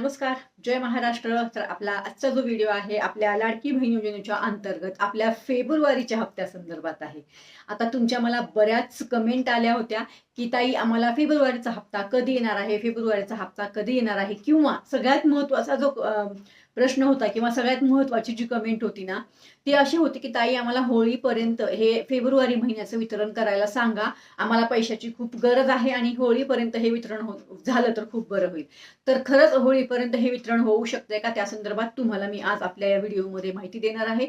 नमस्कार, जय महाराष्ट्र. तर आपला आजचा जो व्हिडिओ आहे आपल्या लाडकी बहीण योजनेच्या अंतर्गत आपल्या फेब्रुवारीच्या हप्त्यासंदर्भात आहे. आता तुमच्या मला बऱ्याच कमेंट आल्या होत्या, की ताई आम्हाला फेब्रुवारीचा हप्ता कधी येणार आहे? फेब्रुवारीचा हप्ता कधी येणार आहे? किंवा सगळ्यात महत्त्वाचा जो प्रश्न होता किंवा सगळ्यात महत्त्वाची जी कमेंट होती ना, ती अशी होती, की ताई आम्हाला होळीपर्यंत हे फेब्रुवारी महिन्याचं वितरण करायला सांगा. आम्हाला पैशाची खूप गरज आहे आणि होळीपर्यंत हे वितरण झालं तर खूप बरं होईल. तर खरंच होळीपर्यंत हे वितरण होऊ शकते का? त्या संदर्भात तुम्हाला मी आज आपल्या या व्हिडिओमध्ये माहिती देणार आहे.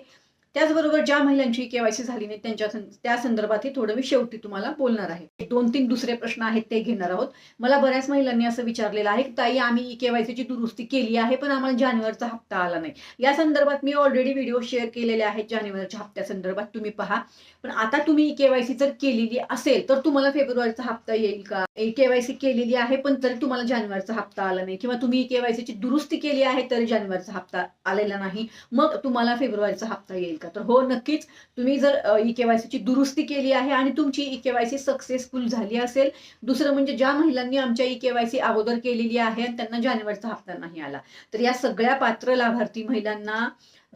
त्याचबरोबर ज्या महिलांची केवायसी झाली नाही त्या संदर्भातही थोडं मी शेवटी तुम्हाला बोलणार आहे. 2-3 दुसरे प्रश्न आहेत ते घेणार आहोत. मला बऱ्याच महिलांनी असं विचारलेलं आहे, की ताई आम्ही केवायसीची दुरुस्ती केली आहे, पण आम्हाला जानेवारीचा हप्ता आला नाही. या संदर्भात मी ऑलरेडी व्हिडिओ शेअर केलेले आहेत जानेवारीच्या हप्त्यासंदर्भात तुम्ही पहा. पण आता तुम्ही केवायसी जर केलेली असेल तर तुम्हाला फेब्रुवारीचा हप्ता येईल का? केवायसी केलेली आहे पण तरी तुम्हाला जानेवारीचा हप्ता आला नाही किंवा तुम्ही केवायसीची दुरुस्ती केली आहे तरी जानेवारीचा हप्ता आलेला नाही, मग तुम्हाला फेब्रुवारीचा हप्ता येईल का? तर हो, नक्कीच. तुम्ही जर केवायसीची दुरुस्ती केली आहे आणि तुमची केवायसी सक्सेसफुल झाली असेल. दुसरं म्हणजे ज्या महिलांनी आमच्या केवायसी अगोदर केलेली आहे आणि त्यांना जानेवारीचा हप्ता नाही आला, तर या सगळ्या पात्र लाभार्थी महिलांना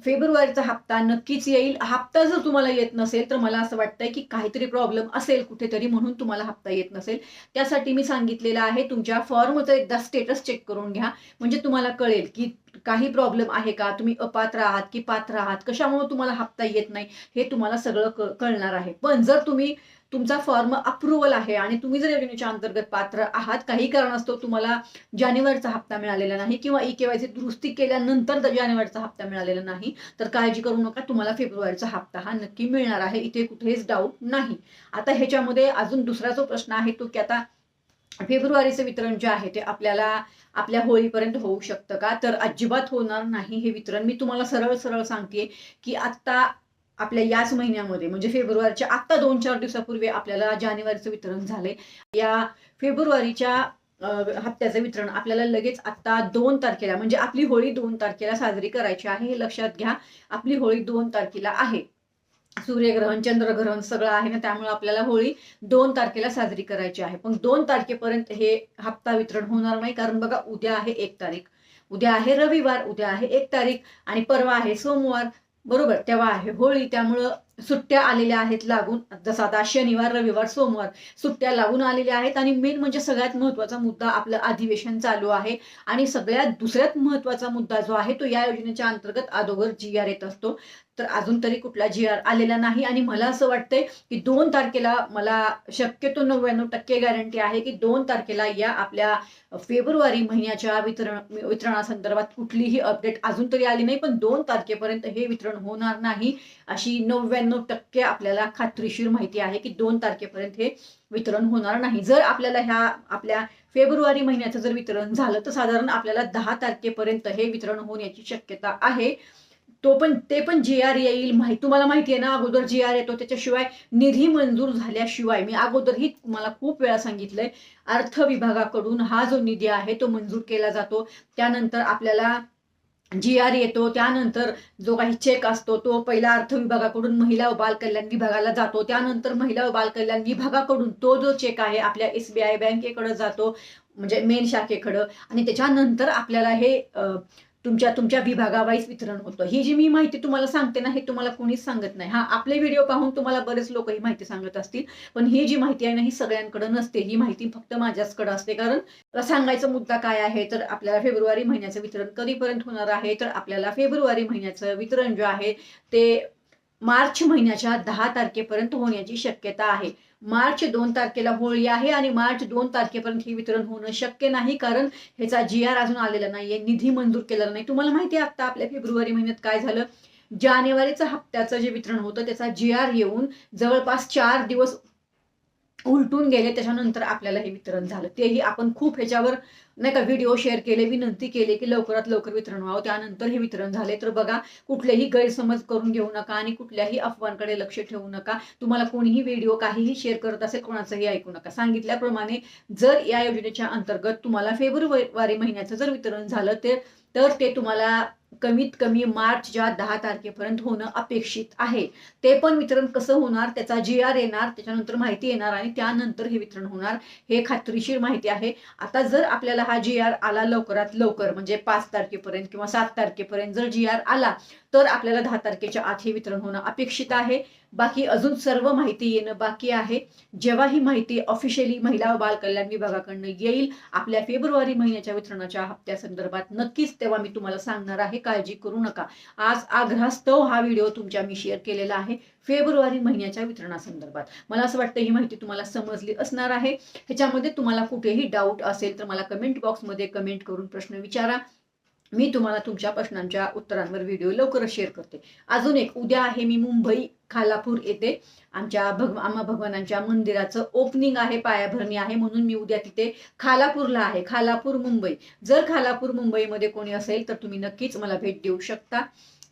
फेब्रुवारीचा हप्ता नक्कीच येईल. हप्ता जर तुम्हाला येत नसेल तर मला असं वाटतंय की काहीतरी प्रॉब्लेम असेल कुठेतरी, म्हणून तुम्हाला हप्ता येत नसेल. त्यासाठी मी सांगितलेलं आहे तुमच्या फॉर्मचं एकदा स्टेटस चेक करून घ्या. म्हणजे तुम्हाला कळेल की काही प्रॉब्लेम आहे का, तुम्ही अपात्र आहात की पात्र आहात, कशामुळे तुम्हाला हप्ता येत नाही हे तुम्हाला सगळं कळणार आहे. पण जर तुमचा फॉर्म अप्रुव्हल आहे आणि तुम्ही जर योजनेच्या अंतर्गत पात्र आहात, काही कारणास्तव तुम्हाला जानेवारीचा हप्ता मिळालेला नाही किंवा केवायसी दुरुस्ती केल्यानंतर जानेवारीचा हप्ता मिळालेला नाही, तर काळजी करू नका. तुम्हाला फेब्रुवारीचा हप्ता हा नक्की मिळणार आहे. इथे कुठेच डाऊट नाही. आता ह्याच्यामध्ये अजून दुसरा जो प्रश्न आहे तो, की आता फेब्रुवारीचं वितरण जे आहे ते आपल्याला आपल्या होळीपर्यंत होऊ शकतं का? तर अजिबात होणार नाही हे वितरण. मी तुम्हाला सरळ सरळ सांगते, की आता आपल्या याच महिन्यामध्ये म्हणजे फेब्रुवारीच्या आता 2-4 दिवसापूर्वी आपल्याला जानेवारीचं वितरण झालंय. या फेब्रुवारीच्या हप्त्याचं वितरण आपल्याला लगेच आता 2 तारखेला, म्हणजे आपली होळी 2 तारखेला साजरी करायची आहे. हे लक्षात घ्या. आपली होळी 2 तारखेला आहे. सूर्यग्रहण, चंद्रग्रहण सगळं आहे ना, त्यामुळे आपल्याला होळी 2 तारखेला साजरी करायची आहे. पण 2 तारखेपर्यंत हे हप्ता वितरण होणार नाही. कारण बघा, उद्या आहे 1 तारीख, उद्या आहे रविवार, उद्या आहे 1 तारीख आणि परवा आहे सोमवार. बरोबर, तेव्हा आहे होळी. त्यामुळं सुट्ट्या आलेल्या आहेत लागून. जसं आता शनिवार, रविवार, सोमवार सुट्ट्या लागून आलेल्या आहेत आणि मेन म्हणजे सगळ्यात महत्त्वाचा मुद्दा, आपलं अधिवेशन चालू आहे. आणि सगळ्यात दुसऱ्यात महत्त्वाचा मुद्दा जो आहे तो या योजनेच्या अंतर्गत अगोदर जी-आर येत असतो. तर अजून तरी कुठला जी-आर आलेला नाही आणि मला असं वाटतंय की 2 तारखेला, मला शक्यतो 99% गॅरंटी आहे की 2 तारखेला या आपल्या फेब्रुवारी महिन्याच्या वितरणासंदर्भात कुठलीही अपडेट अजून तरी आली नाही. पण 2 तारखेपर्यंत हे वितरण होणार नाही अशी 99% आपल्याला खात्रीशीर माहिती आहे की 2 तारखेपर्यंत हे वितरण होणार नाही. जर आपल्याला ह्या आपल्या फेब्रुवारी महिन्याचं जर वितरण झालं तर साधारण आपल्याला 10 तारखेपर्यंत हे वितरण होण्याची शक्यता आहे. ते पण जी-आर येईल. तुम्हाला माहिती आहे ना, अगोदर जी-आर येतो त्याच्याशिवाय निधी मंजूर झाल्याशिवाय, मी अगोदरही तुम्हाला खूप वेळा सांगितलंय, अर्थ विभागाकडून हा जो निधी आहे तो मंजूर केला जातो. त्यानंतर आपल्याला जी-आर येतो. त्यानंतर जो काही चेक असतो तो पहिला अर्थ विभागाकडून महिला व बाल कल्याण विभागाला जातो. त्यानंतर महिला व बाल कल्याण विभागाकडून तो जो चेक आहे आपल्या SBI बँकेकडे जातो, म्हणजे मेन शाखेकडं. आणि त्याच्यानंतर आपल्याला हे तुमच्या विभागावाईज वितरण होतं. ही जी मी माहिती तुम्हाला सांगते ना, हे तुम्हाला कोणीच सांगत नाही. हां, आपले व्हिडिओ पाहून तुम्हाला बरेच लोक ही माहिती सांगत असतील. पण ही जी माहिती आहे ना, ही सगळ्यांकडे नसते. ही माहिती फक्त माझ्याचकडे असते. कारण सांगायचा मुद्दा काय आहे, तर आपल्याला फेब्रुवारी महिन्याचं वितरण कधीपर्यंत होणार आहे, तर आपल्याला फेब्रुवारी महिन्याचं वितरण जे आहे ते मार्च महिन्याच्या 10 तारखेपर्यंत होण्याची शक्यता आहे. मार्च 2 तारखेला होळी आहे आणि मार्च 2 तारखेपर्यंत हे वितरण होणं शक्य नाही. कारण ह्याचा जी-आर अजून आलेला नाहीये, निधी मंजूर केलेला नाही. तुम्हाला माहिती आहे आता आपल्या फेब्रुवारी महिन्यात काय झालं, जानेवारीचं हप्त्याचं जे वितरण होतं त्याचा जी-आर येऊन जवळपास 4 दिवस उलटून गेले. त्याच्यानंतर आपल्याला हे वितरण झालं. तेही आपण खूप ह्याच्यावर नाही का व्हिडिओ शेअर केले, विनंती केली की लवकरात लवकर वितरण व्हावं. त्यानंतर हे वितरण झाले. तर बघा, कुठलेही गैरसमज करून घेऊ नका आणि कुठल्याही अफवांकडे लक्ष ठेवू नका. तुम्हाला कोणीही व्हिडिओ काहीही शेअर करत असेल, कोणाचंही ऐकू नका. सांगितल्याप्रमाणे जर या योजनेच्या अंतर्गत तुम्हाला फेब्रुवारी महिन्याचं जर वितरण झालं तर ते तुम्हाला कमीत कमी मार्चच्या 10 तारखेपर्यंत होणं अपेक्षित आहे. ते पण वितरण कसं होणार, त्याचा GR येणार, त्याच्यानंतर माहिती येणार आणि त्यानंतर हे वितरण होणार, हे खात्रीशीर माहिती आहे. आता जर आपल्याला हा GR आला लवकरात लवकर म्हणजे 5 तारखेपर्यंत किंवा 7 तारखेपर्यंत जर GR आला तर आपल्याला 10 तारखेच्या आत हे वितरण होणं अपेक्षित आहे. बाकी अजून सर्व माहिती येणं बाकी आहे. जेव्हा ही माहिती ऑफिशियली महिला व बाल कल्याण विभागाकडून येईल आपल्या फेब्रुवारी महिन्याच्या वितरणाच्या हप्त्यासंदर्भात नक्कीच, तेव्हा मी तुम्हाला सांगणार आहे. काळजी करू नका. आज आग्रहास्तव हा व्हिडिओ तुमच्या मी शेअर केलेला आहे फेब्रुवारी महिन्याच्या वितरणासंदर्भात. मला असं वाटतं ही माहिती तुम्हाला समजली असणार आहे. ह्याच्यामध्ये तुम्हाला कुठेही डाऊट असेल तर मला कमेंट बॉक्समध्ये कमेंट करून प्रश्न विचारा. मी तुम्हाला तुमच्या प्रश्नांच्या उत्तरांवर व्हिडिओ लवकरच शेअर करते. अजून एक, उद्या आहे मी मुंबई खालापूर येथे आमच्या आम्हा भगवानांच्या मंदिराचं ओपनिंग आहे, पायाभरणी आहे, म्हणून मी उद्या तिथे खालापूरला आहे. खालापूर मुंबई. जर खालापूर मुंबईमध्ये कोणी असेल तर तुम्ही नक्कीच मला भेट देऊ शकता.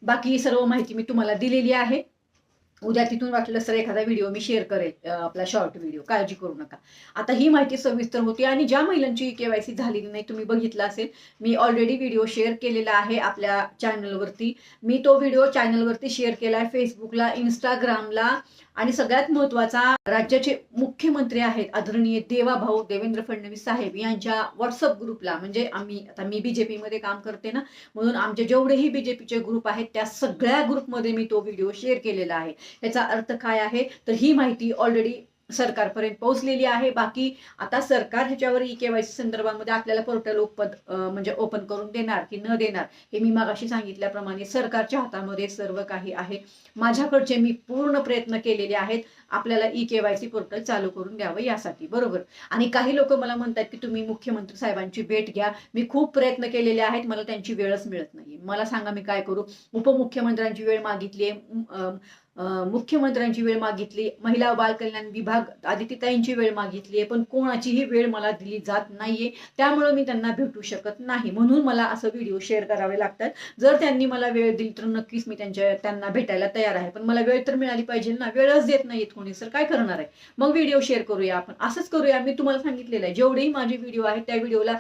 बाकी सर्व माहिती मी तुम्हाला दिलेली आहे. उद्या तिथून वाटलं तर एखादा व्हिडिओ मी शेअर करेल, आपला शॉर्ट व्हिडिओ. काळजी करू नका. आता ही माहिती सविस्तर होती आणि ज्या महिलांची KYC झालेली नाही, तुम्ही बघितला असेल, मी ऑलरेडी व्हिडिओ शेअर केलेला आहे आपल्या चॅनलवरती. मी तो व्हिडिओ चॅनलवरती शेअर केलाय, फेसबुकला, इंस्टाग्रामला. आणि सगळ्यात महत्वाचा, राज्याचे मुख्यमंत्री आहेत आदरणीय देवाभाऊ देवेंद्र फडणवीस साहेब यांच्या व्हॉट्सअप ग्रुपला, म्हणजे आता मी BJP मध्ये काम करते ना, म्हणून आमचे जेवढेही BJPचे ग्रुप आहेत त्या सगळ्या ग्रुपमध्ये मी तो व्हिडिओ शेअर केलेला आहे. याचा अर्थ काय आहे, तर ही माहिती ऑलरेडी सरकारपर्यंत पोहोचलेली आहे. बाकी आता सरकार ह्याच्यावर KYC संदर्भामध्ये आपल्याला पोर्टल म्हणजे ओपन करून देणार की न देणार, हे मी मागाशी सांगितल्याप्रमाणे सरकारच्या हातामध्ये सर्व काही आहे. माझ्याकडचे मी पूर्ण प्रयत्न केलेले आहेत आपल्याला KYC पोर्टल चालू करून द्यावं यासाठी, बरोबर. आणि काही लोक मला म्हणतात की तुम्ही मुख्यमंत्री साहेबांची भेट घ्या. मी खूप प्रयत्न केलेले आहेत, मला त्यांची वेळच मिळत नाही. मला सांगा मी काय करू. उपमुख्यमंत्र्यांची वेळ मागितली, मुख्यमंत्र्यांची वेळ मागितली, महिला व बाल कल्याण विभाग आदित्यताईंची वेळ मागितली, पण कोणाचीही वेळ मला दिली जात नाहीये. त्यामुळे मी त्यांना भेटू शकत नाही, म्हणून मला असं व्हिडिओ शेअर करावे लागतात. जर त्यांनी मला वेळ दिली तर नक्कीच मी त्यांना भेटायला तयार आहे, पण मला वेळ तर मिळाली पाहिजे ना. वेळच देत नाहीत कोणी, सर काय करणार आहे. मग व्हिडिओ शेअर करूया आपण, असंच करूया. मी तुम्हाला सांगितलेलं आहे, जेवढेही माझे व्हिडिओ आहेत त्या व्हिडिओला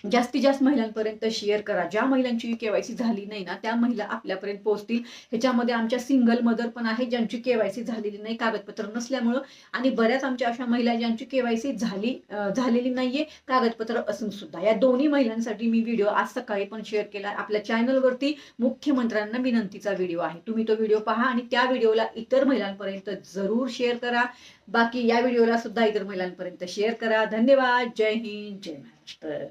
जास्तीत जास्त महिलांपर्यंत शेअर करा. ज्या महिलांची KYC झाली नाही ना, त्या महिला आपल्यापर्यंत पोहोचतील. ह्याच्यामध्ये आमच्या सिंगल मदर पण आहे ज्यांची KYC झालेली नाही कागदपत्र नसल्यामुळं, आणि बऱ्याच आमच्या अशा महिला ज्यांची KYC झालेली नाहीये कागदपत्र असून सुद्धा. या दोन्ही महिलांसाठी मी व्हिडिओ आज सकाळी पण शेअर केला आपल्या चॅनलवरती. मुख्यमंत्र्यांना विनंतीचा व्हिडिओ आहे, तुम्ही तो व्हिडिओ पहा आणि त्या व्हिडिओला इतर महिलांपर्यंत जरूर शेअर करा. बाकी या व्हिडिओला सुद्धा इतर महिलांपर्यंत शेअर करा. धन्यवाद. जय हिंद, जय महाराष्ट्र.